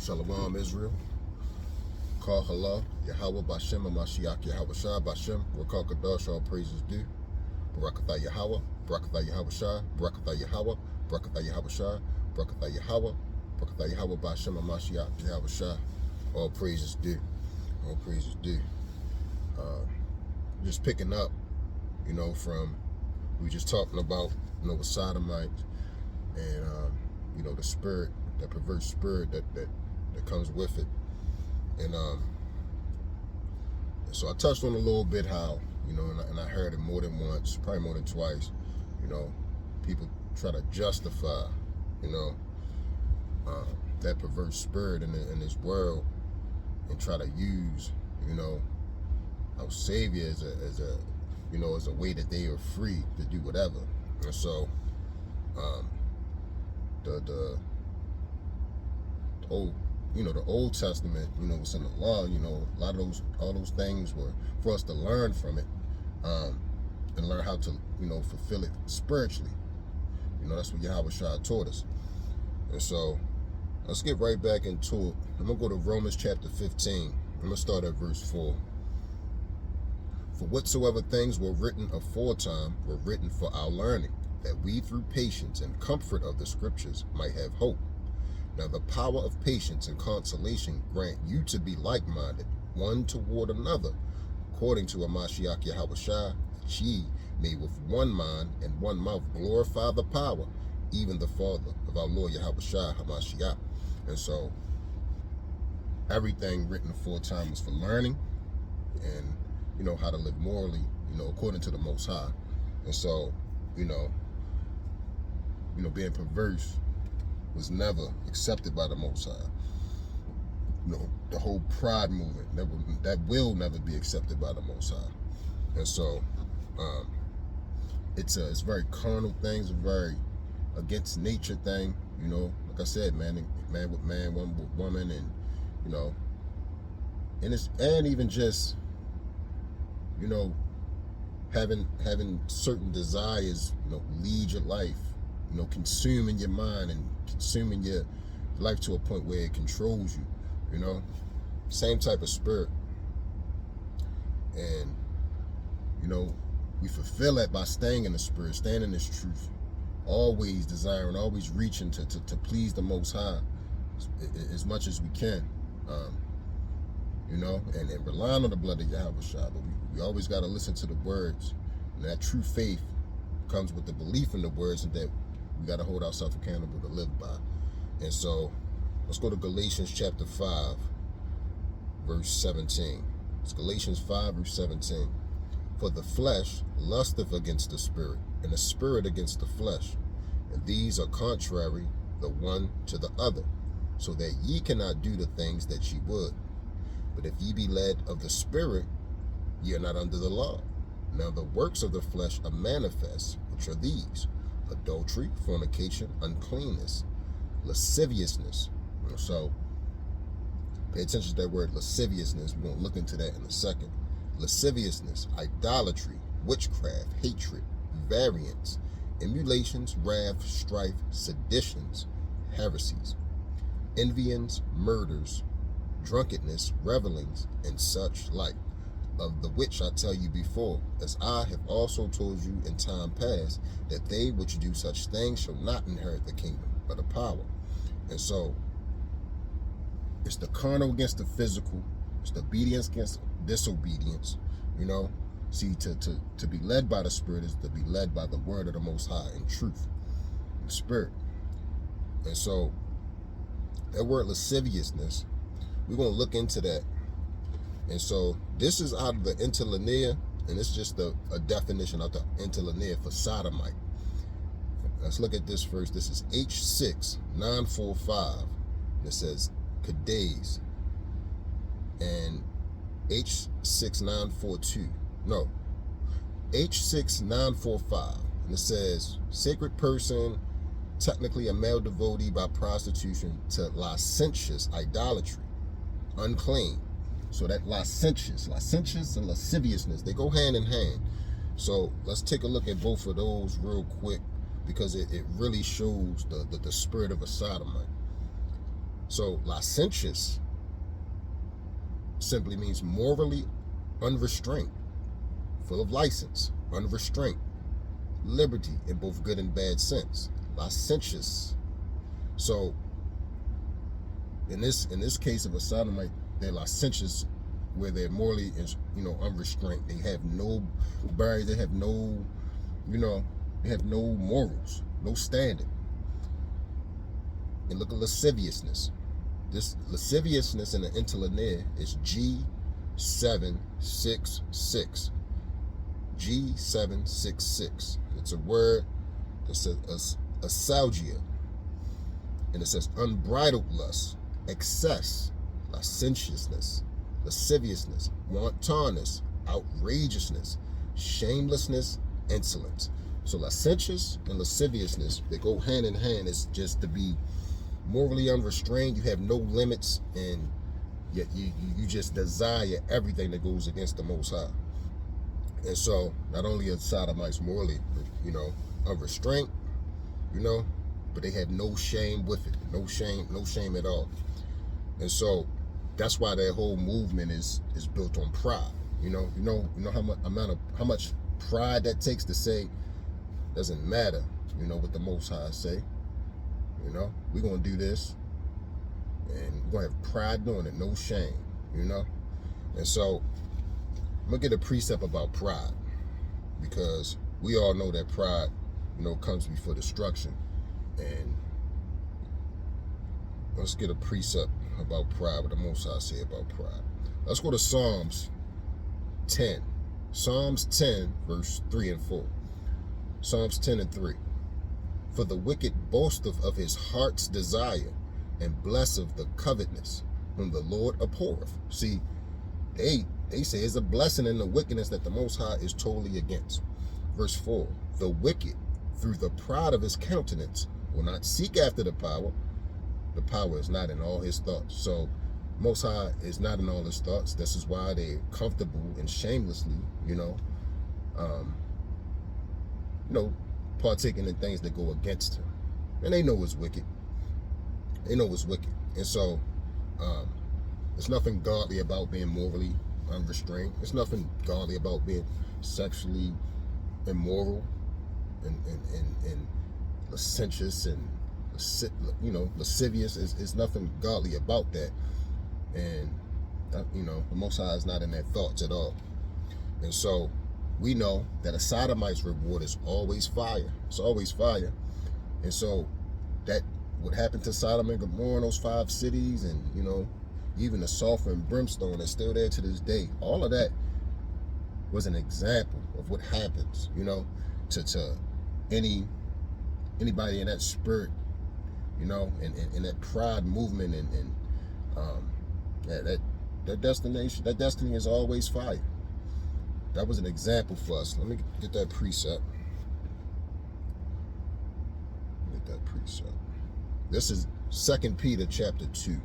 Shalom Israel. Call Allah, Yahweh Bashem, Mashiach Yahweh Shah, Bashem, Rakal Kadash, all praises due. Barakatha Yahweh, Barakatha Yahweh Shah, Barakatha Yahweh, Barakatha Yahweh Shah, Barakatha Yahweh, Barakatha Yahweh Bashem, Mashiach Yahweh Shah, all praises due. All praises due. Just picking up, from, we were just talking about, with Sodomites and, the spirit, that perverse spirit that comes with it. And so I touched on a little bit how, and I heard it more than once, probably more than twice, people try to justify, that perverse spirit in this world and try to use, our Savior as a way that they are free to do whatever. And so, the Old Testament, was in the law, a lot of all those things were for us to learn from it, and learn how to, fulfill it spiritually. That's what Yahweh Shah taught us. And so, let's get right back into it. I'm going to go to Romans chapter 15. I'm going to start at verse 4. For whatsoever things were written aforetime were written for our learning, that we through patience and comfort of the scriptures might have hope. Now the power of patience and consolation grant you to be like-minded, one toward another, according to a Mashiach Yahweh Shah, that ye may with one mind and one mouth glorify the power, even the Father of our Lord Yahweh Shah HaMashiach. And so, everything written aforetime was for learning and, how to live morally, according to the Most High. And so, being perverse was never accepted by the Most High. The whole pride movement, that will never be accepted by the Most High. And so, it's very carnal thing. It's a very against nature thing. Like I said, man with man, woman with woman, and and even just having certain desires, lead your life, consuming your mind and consuming your life to a point where it controls you, same type of spirit. And, we fulfill that by staying in the spirit, staying in this truth, always desiring, always reaching to please the Most High as much as we can, and relying on the blood of Yahweh Shah. But we always got to listen to the words, and that true faith comes with the belief in the words, and that we got to hold ourselves accountable to live by. And so, let's go to Galatians chapter 5, verse 17. It's Galatians 5, verse 17. For the flesh lusteth against the spirit, and the spirit against the flesh. And these are contrary the one to the other, so that ye cannot do the things that ye would. But if ye be led of the spirit, ye are not under the law. Now the works of the flesh are manifest, which are these: adultery, fornication, uncleanness, lasciviousness. So, pay attention to that word lasciviousness. We're going to look into that in a second. Lasciviousness, idolatry, witchcraft, hatred, variance, emulations, wrath, strife, seditions, heresies, envyings, murders, drunkenness, revelings, and such like, of the which I tell you before, as I have also told you in time past, that they which do such things shall not inherit the kingdom, but the power. And so, it's the carnal against the physical, it's the obedience against disobedience, See, to be led by the Spirit is to be led by the word of the Most High in truth, in spirit. And so, that word lasciviousness, we're going to look into that. And so, this is out of the interlinear, and it's just a definition of the interlinear for sodomite. Let's look at this first. This is H6945. And it says Kades. And H6942. No. H6945. And it says sacred person, technically a male devotee by prostitution, to licentious idolatry, unclean. So that licentious and lasciviousness, they go hand in hand. So let's take a look at both of those real quick, because it really shows the spirit of a sodomite. So licentious simply means morally unrestrained, full of license, unrestrained, liberty in both good and bad sense. Licentious. So in this case of a sodomite, they're licentious, where they're morally, unrestrained. They have no barriers. They have no, they have no morals, no standard. And look at lasciviousness. This lasciviousness in the interlinear is G766. G766. It's a word that says asalgia, and it says unbridled lust, excess, licentiousness, lasciviousness, wantonness, outrageousness, shamelessness, insolence. So licentious and lasciviousness, they go hand in hand. It's just to be morally unrestrained. You have no limits, and yet you just desire everything that goes against the Most High. And so not only are sodomites morally, unrestrained, but they have no shame with it. No shame at all. And so that's why their whole movement is built on pride. You know how much pride that takes to say, doesn't matter, what the Most High say. We're gonna do this, and we're gonna have pride doing it, no shame. And so I'm gonna get a precept about pride, because we all know that pride, comes before destruction. And let's get a precept about pride, what the Most High say about pride. Let's go to Psalms 10. Psalms 10, verse 3 and 4. Psalms 10 and 3. For the wicked boasteth of his heart's desire, and blesseth the covetousness, whom the Lord abhorreth. See, they say it's a blessing in the wickedness that the Most High is totally against. Verse 4. The wicked, through the pride of his countenance, will not seek after the power. The power is not in all his thoughts. So Most High is not in all his thoughts. This is why they're comfortable and shamelessly, partaking in things that go against him. And they know it's wicked. And so there's nothing godly about being morally unrestrained. There's nothing godly about being sexually immoral and licentious and lascivious. Is nothing godly about that. And the Most High is not in their thoughts at all. And so we know that a sodomite's reward is always fire. It's always fire. And so that what happened to Sodom and Gomorrah, those 5 cities, and even the sulfur and brimstone that's still there to this day, all of that was an example of what happens, to anybody in that spirit, in that pride movement, and that destiny is always fire. That was an example for us. Let me get that precept. This is 2 Peter chapter 2.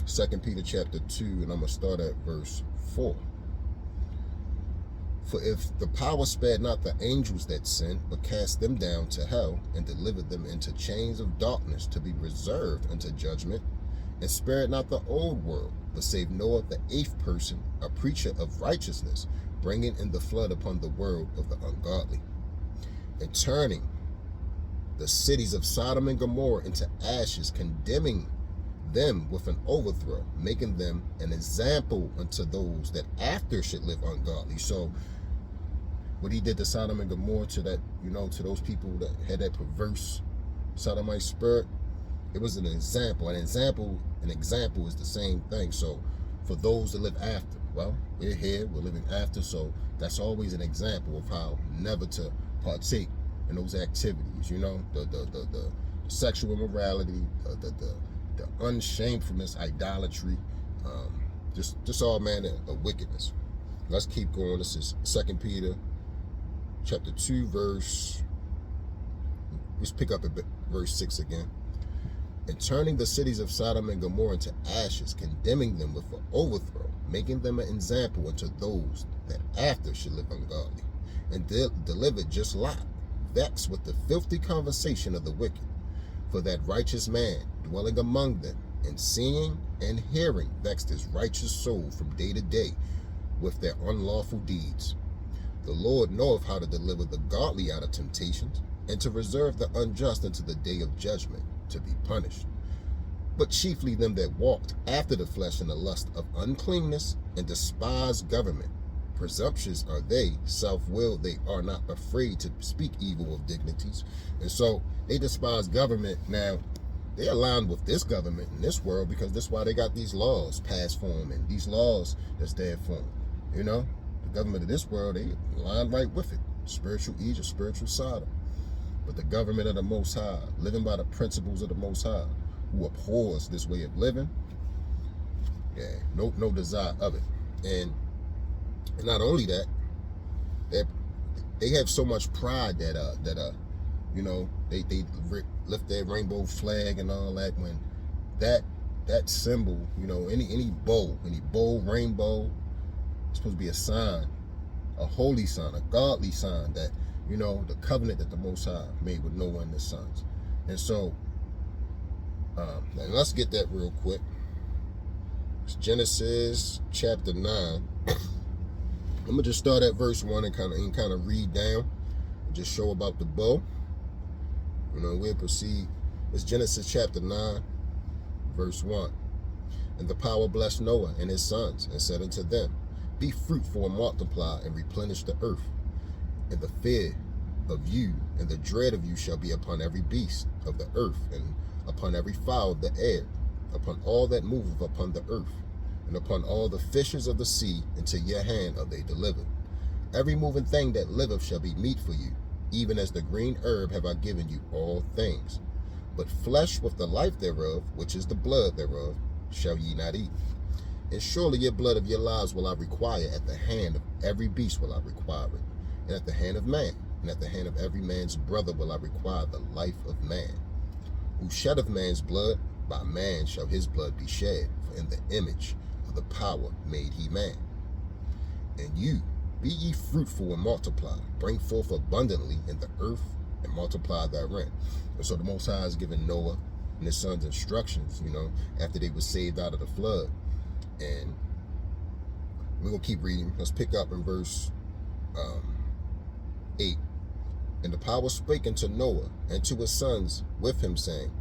2 Peter chapter 2, and I'm going to start at verse 4. For if the power spared not the angels that sinned, but cast them down to hell, and delivered them into chains of darkness to be reserved unto judgment, and spared not the old world, but saved Noah the 8th person, a preacher of righteousness, bringing in the flood upon the world of the ungodly, and turning the cities of Sodom and Gomorrah into ashes, condemning them with an overthrow, making them an example unto those that after should live ungodly. So what he did to Sodom and Gomorrah, to that, to those people that had that perverse sodomite spirit, it was an example. An example is the same thing. So for those that live after, well, we're here, we're living after, so that's always an example of how never to partake in those activities, the sexual immorality, the unshamefulness, idolatry, just all manner of wickedness. Let's keep going. This is 2 Peter chapter 2, let's pick up at verse 6 again. And turning the cities of Sodom and Gomorrah into ashes, condemning them with an overthrow, making them an example unto those that after should live ungodly, and delivered just Lot, vexed with the filthy conversation of the wicked. For that righteous man dwelling among them, and seeing and hearing vexed his righteous soul from day to day with their unlawful deeds. The Lord knoweth how to deliver the godly out of temptations, and to reserve the unjust unto the day of judgment, to be punished. But chiefly them that walked after the flesh in the lust of uncleanness, and despised government. Presumptuous are they, self-willed, they are not afraid to speak evil of dignities. And so they despise government. Now, they aligned with this government in this world because that's why they got these laws passed for them and these laws that's there for them. You know, the government of this world, they align right with it. Spiritual Egypt, spiritual Sodom. But the government of the Most High, living by the principles of the Most High, who abhors this way of living, no desire of it. And not only that, they have so much pride that you know, they lift their rainbow flag and all that, when that symbol, you know, any bow, rainbow, it's supposed to be a sign, a holy sign, a godly sign, that, you know, the covenant that the Most High made with Noah and his sons. And so and let's get that real quick. It's Genesis chapter 9. I'm gonna just start at verse 1 and kind of read down and just show about the bow. You know, we'll proceed. It's Genesis chapter 9, verse 1. And the power blessed Noah and his sons, and said unto them, Be fruitful and multiply, and replenish the earth. And the fear of you and the dread of you shall be upon every beast of the earth, and upon every fowl of the air, upon all that moveth upon the earth, and upon all the fishes of the sea. Into your hand are they delivered. Every moving thing that liveth shall be meat for you, even as the green herb have I given you all things. But flesh with the life thereof, which is the blood thereof, shall ye not eat. And surely your blood of your lives will I require, at the hand of every beast will I require it, and at the hand of man, and at the hand of every man's brother will I require the life of man. Who sheddeth man's blood, by man shall his blood be shed, for in the image of the power made he man. And you, be ye fruitful and multiply, bring forth abundantly in the earth, and multiply therein. And so the Most High has given Noah and his sons instructions, you know, after they were saved out of the flood. And we're going to keep reading. Let's pick up in verse 8. And the power spake unto Noah and to his sons with him, saying,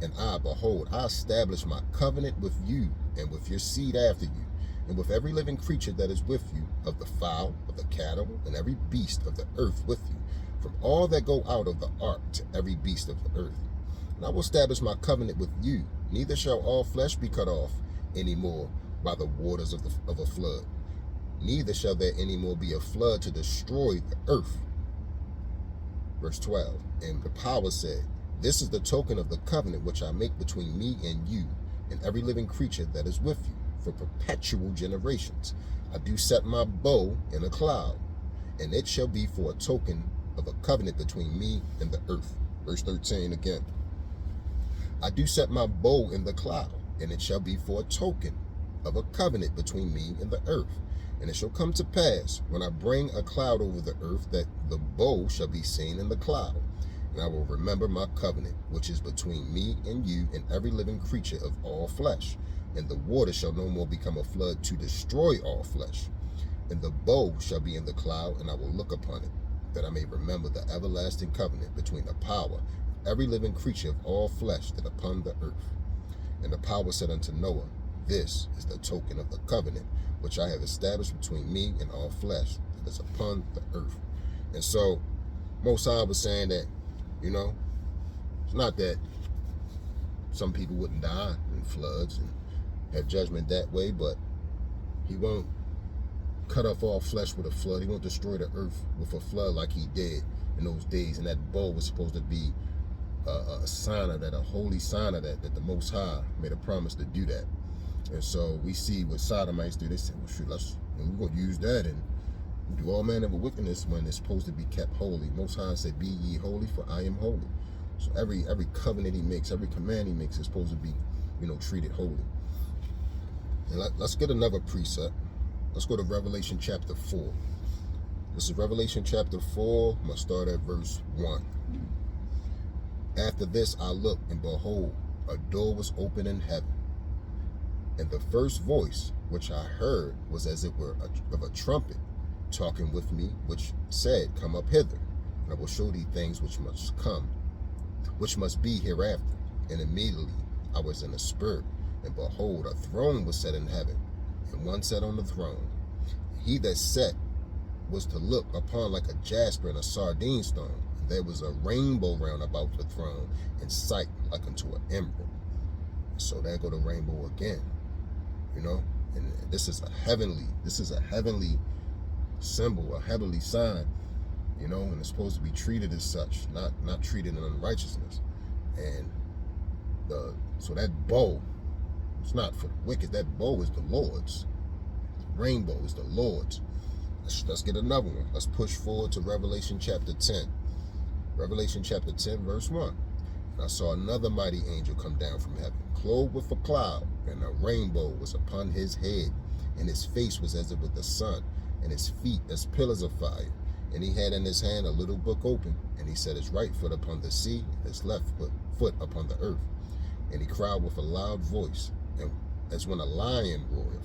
And I, behold, I establish my covenant with you and with your seed after you, and with every living creature that is with you, of the fowl, of the cattle, and every beast of the earth with you, from all that go out of the ark to every beast of the earth. And I will establish my covenant with you, neither shall all flesh be cut off any more by the waters of a flood, neither shall there any more be a flood to destroy the earth. Verse 12, and the power said, This is the token of the covenant which I make between me and you, and every living creature that is with you, for perpetual generations. I do set my bow in a cloud, and it shall be for a token of a covenant between me and the earth. Verse 13 again. I do set my bow in the cloud, and it shall be for a token of a covenant between me and the earth. And it shall come to pass, when I bring a cloud over the earth, that the bow shall be seen in the cloud. And I will remember my covenant, which is between me and you and every living creature of all flesh. And the water shall no more become a flood to destroy all flesh. And the bow shall be in the cloud, and I will look upon it, that I may remember the everlasting covenant between the power, every living creature of all flesh that upon the earth. And the power said unto Noah, This is the token of the covenant which I have established between me and all flesh that is upon the earth. And so Most High was saying that, you know, it's not that some people wouldn't die in floods and have judgment that way, but he won't cut off all flesh with a flood. He won't destroy the earth with a flood like he did in those days. And that bow was supposed to be a sign of that, a holy sign of that the Most High made a promise to do that. And so we see what Sodomites do. They say, well, shoot, we're going to use that and do all manner of wickedness when it's supposed to be kept holy. Most High said, Be ye holy, for I am holy. So every covenant he makes, every command he makes is supposed to be, you know, treated holy. And let's get another precept. Let's go to Revelation chapter 4. This is Revelation chapter 4. I'm going to start at verse 1. After this I looked, and behold, a door was open in heaven, and the first voice which I heard was as it were of a trumpet talking with me, which said, Come up hither, and I will show thee things which must come, which must be hereafter. And immediately I was in a spirit, and behold, a throne was set in heaven, and one sat on the throne. He that sat was to look upon like a jasper and a sardine stone. And there was a rainbow round about the throne, in sight like unto an emerald. So there go the rainbow again, you know. And this is a heavenly symbol, a heavenly sign, you know, and it's supposed to be treated as such, not treated in unrighteousness. And so that bow, it's not for the wicked. That bow is the Lord's. The rainbow is the Lord's. Let's get another one. Let's push forward to Revelation chapter 10. Revelation chapter 10, verse 1. And I saw another mighty angel come down from heaven, clothed with a cloud, and a rainbow was upon his head, and his face was as it were the sun, and his feet as pillars of fire. And he had in his hand a little book open, and he set his right foot upon the sea, and his left foot upon the earth. And he cried with a loud voice, and as when a lion roareth.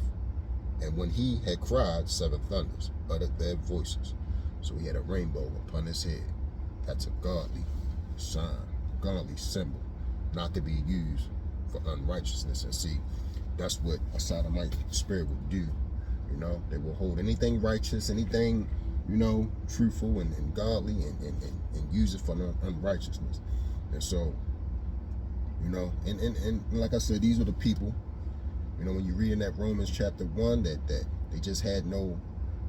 And when he had cried, 7 thunders uttered their voices. So he had a rainbow upon his head. That's a godly sign, godly symbol, not to be used for unrighteousness. And see, that's what a Sodomite spirit would do. You know, they will hold anything righteous, anything, you know, truthful and godly, and use it for unrighteousness. And so, you know, and like I said, these were the people, you know, when you read in that Romans chapter 1, that they just had no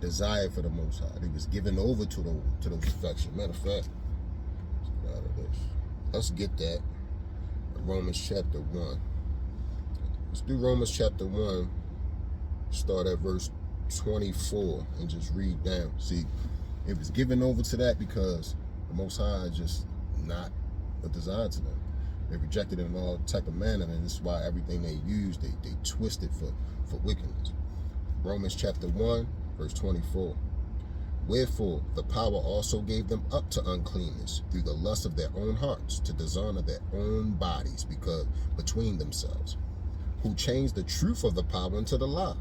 desire for the Most High. They was given over to those affections. Matter of fact, let's get out of this. Let's get that. Romans chapter 1. Let's do Romans chapter 1. Start at verse 24 and just read down. See, it was given over to that because the Most High is just not a desire to them. They rejected it in all type of manner, and this is why everything they use, they twist it for wickedness. Romans chapter 1, verse 24. Wherefore the power also gave them up to uncleanness through the lust of their own hearts, to dishonor their own bodies between themselves, who changed the truth of the power into the lie,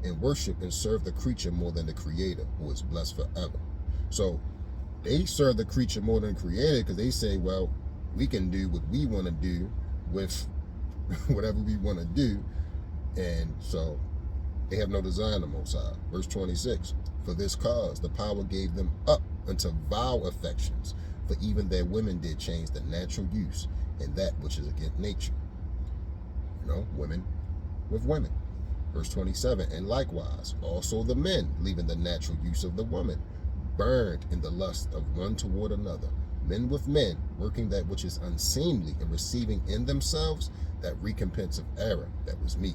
and worship and serve the creature more than the Creator, who is blessed forever. So they serve the creature more than the Creator because they say, well, we can do what we want to do with whatever we want to do. And so they have no desire in the Most High. Verse 26, for this cause the power gave them up unto vile affections, for even their women did change the natural use and that which is against nature. You know, women with women. Verse 27, and likewise also the men, leaving the natural use of the woman, burned in the lust of one toward another, men with men, working that which is unseemly, and receiving in themselves that recompense of error that was meet.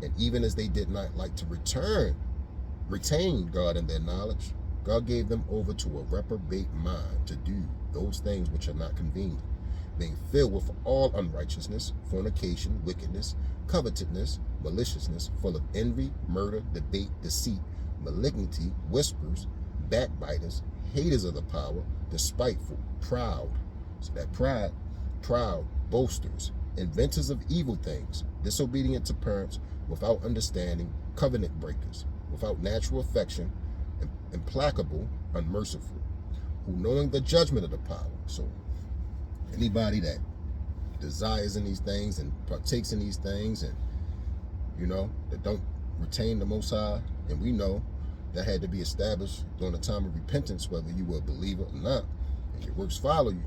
And even as they did not like to retain God in their knowledge, God gave them over to a reprobate mind to do those things which are not convenient, being filled with all unrighteousness, fornication, wickedness, covetousness, maliciousness, full of envy, murder, debate, deceit, malignity, whispers, backbiters, haters of the power, despiteful, proud. So that pride, proud, boasters, inventors of evil things, disobedient to parents, without understanding, covenant breakers, without natural affection, implacable, unmerciful, who knowing the judgment of the power. So anybody that desires in these things and partakes in these things, and you know, that don't retain the Most High, and we know that had to be established during the time of repentance, whether you were a believer or not, and your works follow you.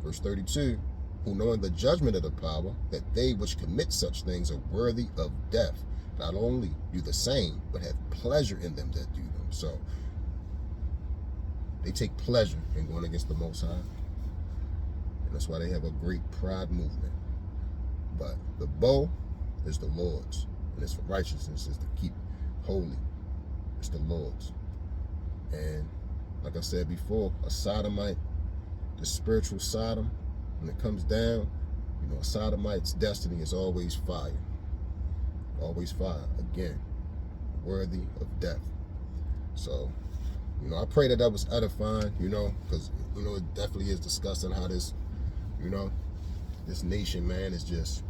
Verse 32, who knowing the judgment of the power, that they which commit such things are worthy of death, not only do the same, but have pleasure in them that do them. So they take pleasure in going against the Most High. And that's why they have a great pride movement. But the bow is the Lord's, and it's for righteousness, is to keep holy. It's the Lord's. And like I said before, a Sodomite, the spiritual Sodom, when it comes down, you know, a Sodomite's destiny is always fire. Always fire. Again, worthy of death. So, you know, I pray that was edifying, you know, because, you know, it definitely is discussing how this, you know, This nation, man, is just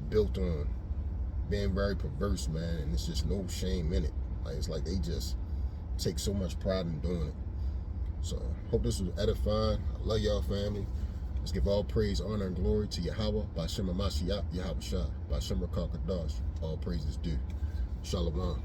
built on being very perverse, man, and it's just no shame in it. Like, it's like they just take so much pride in doing it. So hope this was edifying. I love y'all, family. Let's give all praise, honor, and glory to Yahweh, Ba'Shem Mashiach, Yahweh Shah, Ba'Shem Rakakadash. All praises due. Shalom.